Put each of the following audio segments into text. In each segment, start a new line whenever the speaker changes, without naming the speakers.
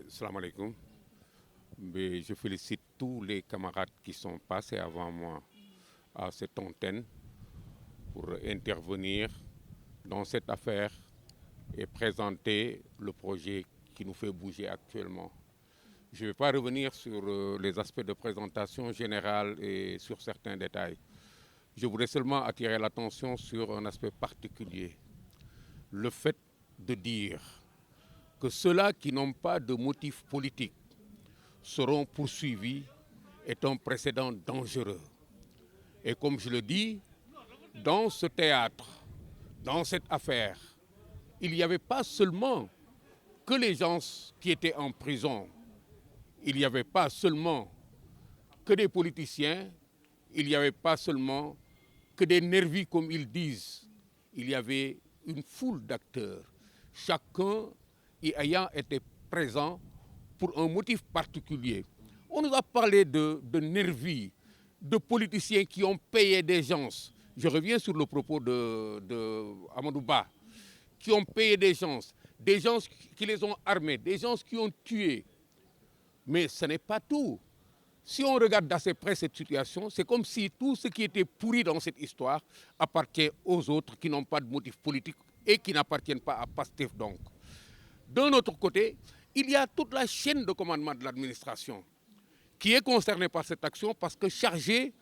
Salam alaikum. Mais je félicite tous les camarades qui sont passés avant moi à cette antenne pour intervenir dans cette affaire et présenter le projet qui nous fait bouger actuellement. Je ne vais pas revenir sur les aspects de présentation générale et sur certains détails. Je voudrais seulement attirer l'attention sur un aspect particulier. Le fait de dire que ceux-là qui n'ont pas de motif politique seront poursuivis est un précédent dangereux. Et comme je le dis, dans ce théâtre, dans cette affaire, il n'y avait pas seulement que les gens qui étaient en prison, il n'y avait pas seulement que des politiciens, il n'y avait pas seulement que des nervis comme ils disent, il y avait une foule d'acteurs, chacun y ayant été présent pour un motif particulier. On nous a parlé de nervis, de politiciens qui ont payé des gens. Je reviens sur le propos de Amadou Ba, qui ont payé des gens qui les ont armés, des gens qui ont tué. Mais ce n'est pas tout. Si on regarde d'assez près cette situation, c'est comme si tout ce qui était pourri dans cette histoire appartient aux autres qui n'ont pas de motif politique et qui n'appartiennent pas à Pastef donc. D'un autre côté, il y a toute la chaîne de commandement de l'administration qui est concernée par cette action parce que chargée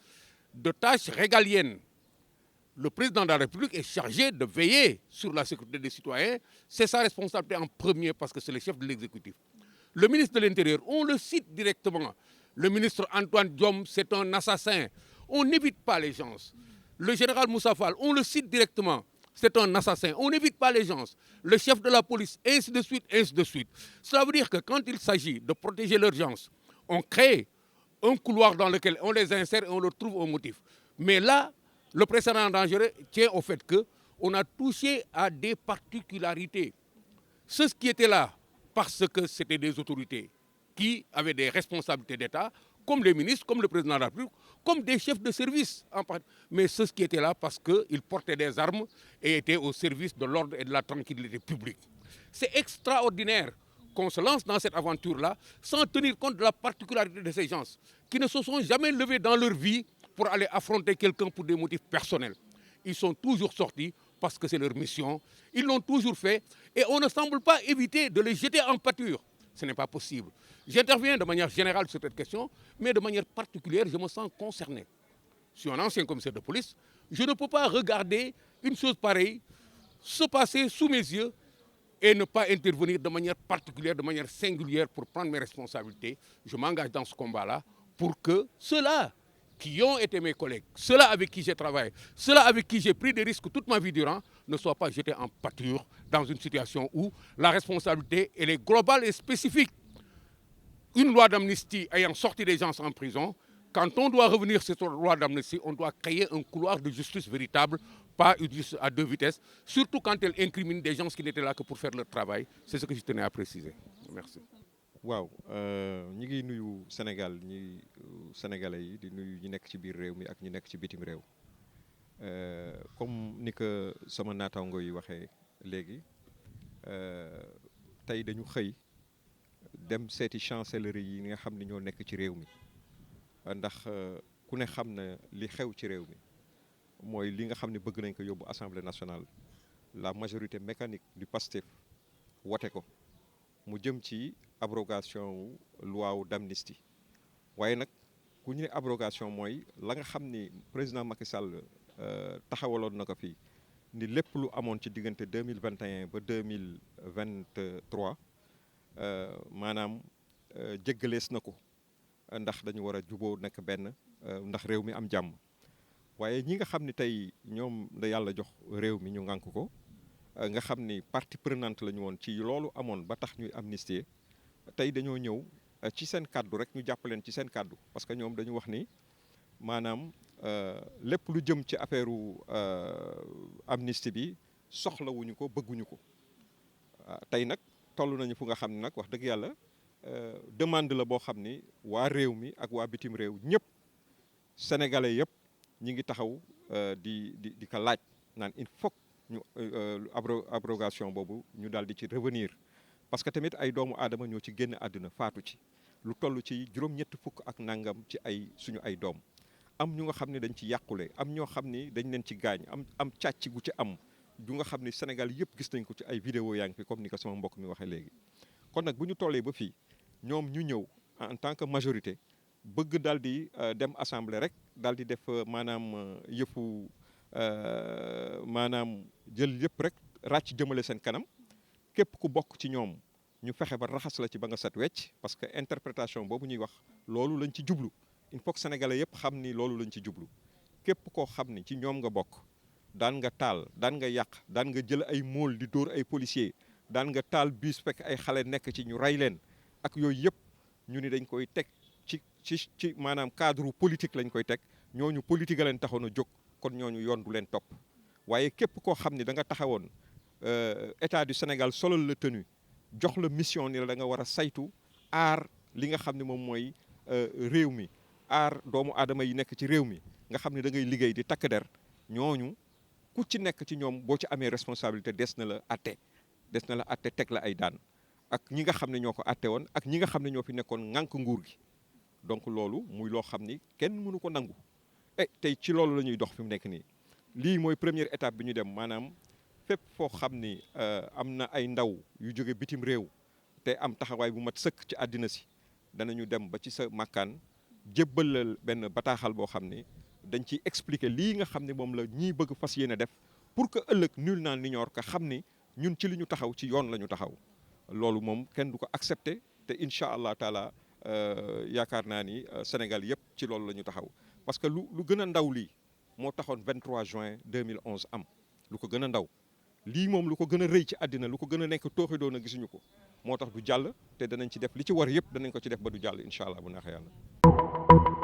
de tâches régaliennes. Le président de la République est chargé de veiller sur la sécurité des citoyens. C'est sa responsabilité en premier parce que c'est le chef de l'exécutif. Le ministre de l'Intérieur, on le cite directement. Le ministre Antoine Diome, c'est un assassin. On n'évite pas les gens. Le général Moussa Fall, on le cite directement. C'est un assassin. On n'évite pas les gens. Le chef de la police, ainsi de suite, ainsi de suite. Cela veut dire que quand il s'agit de protéger l'urgence, on crée un couloir dans lequel on les insère et on leur trouve un motif. Mais là, le précédent dangereux tient au fait qu'on a touché à des particularités. Ceux qui étaient là, parce que c'était des autorités qui avaient des responsabilités d'État, comme les ministres, comme le président de la République, comme des chefs de service. Mais ceux qui étaient là parce qu'ils portaient des armes et étaient au service de l'ordre et de la tranquillité publique. C'est extraordinaire qu'on se lance dans cette aventure-là sans tenir compte de la particularité de ces gens qui ne se sont jamais levés dans leur vie pour aller affronter quelqu'un pour des motifs personnels. Ils sont toujours sortis parce que c'est leur mission. Ils l'ont toujours fait et on ne semble pas éviter de les jeter en pâture. Ce n'est pas possible. J'interviens de manière générale sur cette question, mais de manière particulière, je me sens concerné. Je suis un ancien commissaire de police. Je ne peux pas regarder une chose pareille se passer sous mes yeux et ne pas intervenir de manière particulière, de manière singulière pour prendre mes responsabilités. Je m'engage dans ce combat-là pour que ceux-là qui ont été mes collègues, ceux-là avec qui j'ai travaillé, ceux-là avec qui j'ai pris des risques toute ma vie durant, ne soient pas jetés en pâture dans une situation où la responsabilité elle est globale et spécifique. Une loi d'amnistie ayant sorti des gens en prison, quand on doit revenir sur cette loi d'amnistie, on doit créer un couloir de justice véritable, pas une justice à deux vitesses, surtout quand elle incrimine des gens qui n'étaient là que pour faire leur travail. C'est ce que je tenais à préciser. Merci.
waaw ñi ngi nuyu Sénégal sénégalais yi di nuyu ñi nekk ci biir réew mi ak ñi nekk ci bitim réew comme ni ko sama naataango yi waxee léegi tey dañu xëy dem seeti chancellerie yi nga xam ne ñoo nekk ci réew mi ndax ku ne xam na li xew ci réew mi mooy li nga xam ne bëgg nañ ko yóbbu Assemblée nationale la majorité mécanique du PASTEF wote ko mu jëm ci abrogation loi d'amnistie waaye nag ku ñu ne abrogation mooy la nga xam ni président Macky Sall taxawaloon na ko fii ni lépp lu amoon ci diggante 2021 ba 2023 maanaam jéggalees na ko ndax dañu war a juboo nekk benn ndax réew mi am jàmm waaye ñi nga xam ni tey ñoom la yàlla jox réew mi ñu ngànk ko nga xam ni partie prenante la ñu woon ci loolu amoon ba tax ñuy amnistier tey dañoo ñëw ci seen kàddu rek ñu jàppaleen ci seen kàddu parce que ñoom dañu wax ni maanaam lépp lu jëm ci affaire amnistie bi soxlawuñu ko bëgguñu ko tey nag toll nañu fu nga xam ne nag wax dëgg yàlla demande la boo xam ni waa réew mi ak waa bitim réew ñëpp sénégalais yëpp ñi ngi taxaw di ko laaj naan il faut ñu abrogation boobu ñu daal di ci revenir parce que tamit ay doomu aadama ñoo ci génn àdduna faatu ci lu toll ci juróom-ñetti fukk ak nangam ci ay suñu ay doom am ñu nga xam ne dañ ci yàqule am ñoo xam ni dañ leen ci gaañ am càcc gu ci am ju nga xam ni Sénégal yëpp gis nañ ko ci ay vidéo yaa ngi fi comme ni ko sama mbokk mi waxee léegi kon nag bu ñu tollee ba fii ñoom ñu ñëw en tant que majorité bëgg daal di dem assemblée rek daal di def maanaam yëfu maanaam jël yëpp rek ràcc jëmale seen kanam képp ku bokk ci ñoom ñu fexe ba raxas la ci ba nga set wecc parce que interprétation boobu ñuy wax loolu lañ ci jublu il faut que sénégalais yëpp xam ni loolu lañ ci jublu képp koo xam ni ci ñoom nga bokk daan nga taal daan nga yàq daan nga jël ay móol di dóor ay policiers daan nga taal bus fekk ay xale nekk ci ñu rey leen ak yooyu yëpp ñu ni dañ koy teg ci maanaam cadre politique lañ koy teg ñooñu politique a leen taxoon a jóg kon ñooñu yoon du leen topp waaye képp koo xam ni da nga taxawoon état du Sénégal solal la tenue jox la mission ni la da nga war a saytu aar li nga xam ne moom mooy réew mi aar doomu aadama yi nekk ci réew mi nga xam ne da ngay liggéey di takk der ñooñu ku ci nekk ci ñoom boo ci amee responsabilité des na la atte teg la ay daan ak ñi nga xam ne ñoo ko atte woon ak ñi nga xam ne ñoo fi nekkoon ŋànk nguur gi donc loolu muy loo xam ni kenn mënu ko nangu tey ci loolu la ñuy dox fi mu nekk nii lii mooy première étape bi ñu dem maanaam fépp foo xam ni am na ay ndaw yu jóge bitim réew te am taxawaay bu mat sëkk ci àddina si danañu dem ba ci sa makkaan jébbal la benn bataaxal boo xam ni dañ ciy expliquer lii nga xam ne moom la ñii bëgg fas yéene def pour que ëllëg nul n'en ignore que xam ni ñun ci li ñu taxaw ci yoon la ñu taxaw loolu moom kenn du ko accepter te incha allah taala yaakaar naa ni Sénégal yëpp ci loolu la ñu taxaw parce que lu gën a ndaw lii moo taxoon 23 juin 2011 am lu ko gën a ndaw lii moom lu ko gën a rëy ci àddina lu ko gën a nekk tooxi doon a gisuñu ko moo tax du jàll te danañ ci def li ci war yëpp danañ ko ci def ba du jàll incha allah bu neexee yàlla